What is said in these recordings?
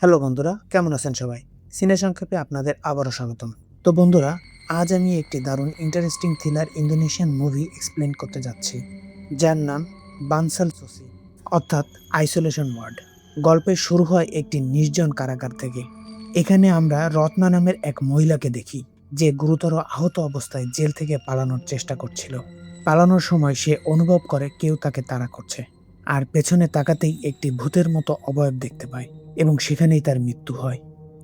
Hello বন্ধুরা, কেমন আছেন সবাই? সিনে সংক্ষেপে আপনাদের আবারও স্বাগতম। তো বন্ধুরা, আজ আমি একটি দারুণ interesting thriller Indonesian movie explain করতে যাচ্ছি, যার নাম বানসাল সুসি, অর্থাৎ আইসোলেশন ওয়ার্ড। গল্পের শুরু হয় একটি নির্জন কারাগার থেকে। এখানে আমরা রত্না নামের এক মহিলাকে দেখি, যে গুরুতর আহত অবস্থায় জেল থেকে পালানোর চেষ্টা করছিল। পালানোর সময় সে অনুভব করে কেউ তাকে তাড়া করছে, আর পেছনে তাকাতেই একটি ভূতের মতো অবয়ব দেখতে পায় এবং সেখানেই তার মৃত্যু হয়।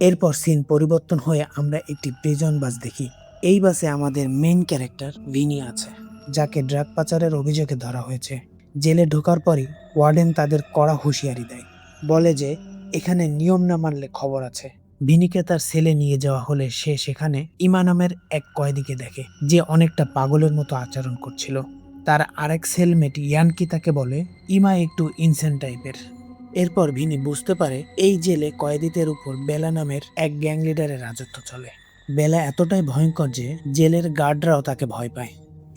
এরপর সিন পরিবর্তন হয়ে আমরা একটি প্রিজন বাস দেখি। এই বাসে আমাদের মেইন ক্যারেক্টার ভিনি আছে, যাকে ড্রাগ পাচারের অভিযোগে ধরা হয়েছে। জেলে ঢোকার পরই ওয়ার্ডেন তাদের কড়া হুঁশিয়ারি দেয়, বলে যে এখানে নিয়ম না মানলে খবর আছে। ভিনিকে তার সেলে নিয়ে যাওয়া হলে সে সেখানে ইমা নামের এক কয়েদিকে দেখে, যে অনেকটা পাগলের মতো আচরণ করছিল। তার আরেক সেলমেট ইয়ানকি তাকে বলে ইমা একটু ইনসেন টাইপের। এরপর ভিনি বুঝতে পারে এই জেলে কয়েদিদের উপর বেলা নামের এক গ্যাং লিডারের রাজত্ব চলে। বেলা এতটাই ভয়ঙ্কর যে জেলের গার্ডরাও তাকে ভয় পায়।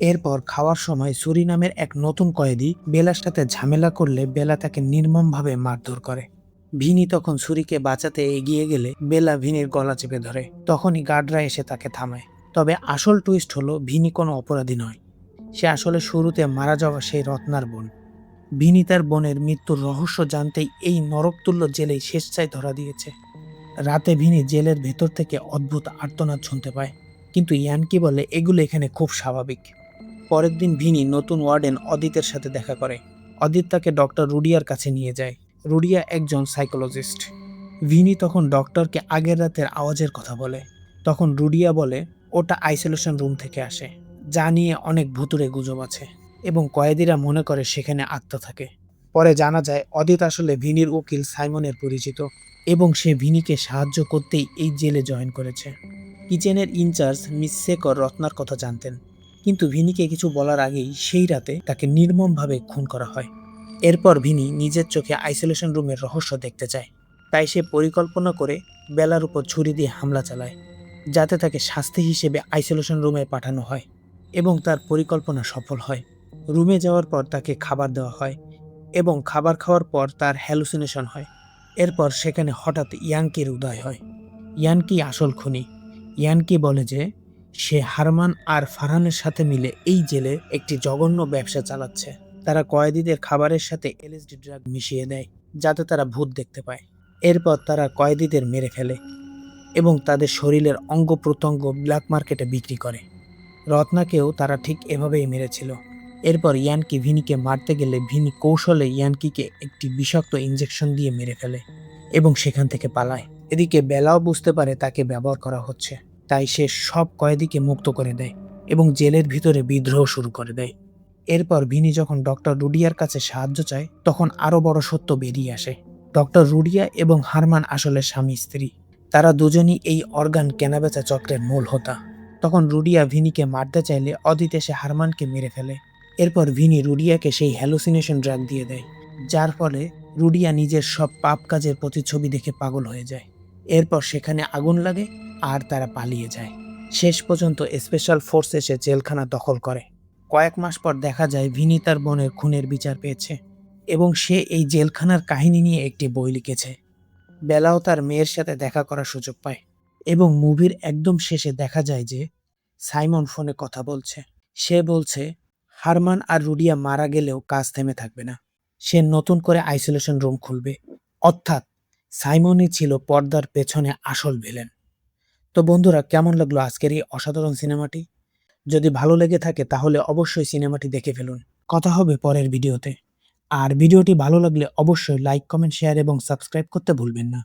এরপর খাওয়ার সময় সুরি নামের এক নতুন কয়েদি বেলার সাথে ঝামেলা করলে বেলা তাকে নির্মমভাবে মারধর করে। ভিনি তখন সুরিকে বাঁচাতে এগিয়ে গেলে বেলা ভিনির গলা চেপে ধরে। তখনই গার্ডরা এসে তাকে থামায়। তবে আসল টুইস্ট হলো ভিনি কোনো অপরাধী নয়, সে আসলে শুরুতে মারা যাওয়া সেই রত্নার বোন। ভিনি তার বোনের মৃত্যুর রহস্য জানতেই এই নরকতুল্য জেলেই স্বেচ্ছায় ধরা দিয়েছে। রাতে ভিনি জেলের ভেতর থেকে অদ্ভুত আর্তনাদ শুনতে পায়, কিন্তু ইয়ানকি বলে এগুলো এখানে খুব স্বাভাবিক। পরের দিন ভিনি নতুন ওয়ার্ডেন অদিতের সাথে দেখা করে। অদিত তাকে ডক্টর রুডিয়ার কাছে নিয়ে যায়। রুডিয়া একজন সাইকোলজিস্ট। ভিনি তখন ডক্টরকে আগের রাতের আওয়াজের কথা বলে। তখন রুডিয়া বলে ওটা আইসোলেশন রুম থেকে আসে, যা নিয়ে অনেক ভুতুড়ে গুজব আছে এবং কয়েদিরা মনে করে সেখানে আত্মা থাকে। পরে জানা যায় অদিত আসলে ভিনির উকিল সাইমনের পরিচিত এবং সে ভিনিকে সাহায্য করতেই এই জেলে জয়েন করেছে। কিচেনের ইনচার্জ মিস শেখর রত্নার কথা জানতেন, কিন্তু ভিনিকে কিছু বলার আগেই সেই রাতে তাকে নির্মমভাবে খুন করা হয়। এরপর ভিনি নিজের চোখে আইসোলেশন রুমের রহস্য দেখতে চায়, তাই সে পরিকল্পনা করে বেলার উপর ছুরি দিয়ে হামলা চালায়, যাতে তাকে শাস্তি হিসেবে আইসোলেশন রুমে পাঠানো হয়। এবং তার পরিকল্পনা সফল হয়। রুমে যাওয়ার পর তাকে খাবার দেওয়া হয় এবং খাবার খাওয়ার পর তার হ্যালুসিনেশন হয়। এরপর সেখানে হঠাৎ ইয়ানকির উদয় হয়। ইয়ানকি আসল খুনি। ইয়ানকি বলে যে সে হারমান আর ফারহানের সাথে মিলে এই জেলে একটি জঘন্য ব্যবসা চালাচ্ছে। তারা কয়েদিদের খাবারের সাথে এলএসডি ড্রাগ মিশিয়ে দেয়, যাতে তারা ভূত দেখতে পায়। এরপর তারা কয়েদিদের মেরে ফেলে এবং তাদের শরীরের অঙ্গ প্রত্যঙ্গ ব্ল্যাক মার্কেটে বিক্রি করে। রত্নাকেও তারা ঠিক এভাবেই মেরেছিল। এরপর ইয়ানকি ভিনিকে মারতে গেলে ভিনি কৌশলে ইয়ানকিকে একটি বিষাক্ত ইঞ্জেকশন দিয়ে মেরে ফেলে এবং সেখান থেকে পালায়। এদিকে বেলাও বুঝতে পারে তাকে ব্যবহার করা হচ্ছে, তাই সে সব কয়েদিকে মুক্ত করে দেয় এবং জেলের ভিতরে বিদ্রোহ শুরু করে দেয়। এরপর ভিনি যখন ডক্টর রুডিয়ার কাছে সাহায্য চায়, তখন আরো বড় সত্য বেরিয়ে আসে। ডক্টর রুডিয়া এবং হারমান আসলে স্বামী স্ত্রী। তারা দুজনই এই অর্গান কেনাবেচা চক্রের মূল হোতা। তখন রুডিয়া ভিনিকে মারতে চাইলে অদিত এসে হারমানকে মেরে ফেলে। এরপর ভিনি রুডিয়াকে সেই হ্যালুসিনেশন ড্রাগ দিয়ে দেয়, যার ফলে রুডিয়া নিজের সব পাপ কাজের প্রতিচ্ছবি দেখে পাগল হয়ে যায়। এরপর সেখানে আগুন লাগে আর তারা পালিয়ে যায়। শেষ পর্যন্ত স্পেশাল ফোর্স এসে জেলখানা দখল করে। কয়েক মাস পর দেখা যায় ভিনি তার বোনের খুনের বিচার পেয়েছে এবং সে এই জেলখানার কাহিনী নিয়ে একটি বই লিখেছে। বেলাও তার মেয়ের সাথে দেখা করার সুযোগ পায় এবং মুভির একদম শেষে দেখা যায় যে সাইমন ফোনে কথা বলছে। সে বলছে হারমান আর রুডিয়া মারা গেলেও কাজ থেমে থাকবে না, সে নতুন করে আইসোলেশন রুম খুলবে। অর্থাৎ সাইমনই ছিল পর্দার পেছনে আসল ভিলেন। তো বন্ধুরা, কেমন লাগলো আজকের এই অসাধারণ সিনেমাটি? যদি ভালো লেগে থাকে তাহলে অবশ্যই সিনেমাটি দেখে ফেলুন। কথা হবে পরের ভিডিওতে। আর ভিডিওটি ভালো লাগলে অবশ্যই লাইক, কমেন্ট, শেয়ার এবং সাবস্ক্রাইব করতে ভুলবেন না।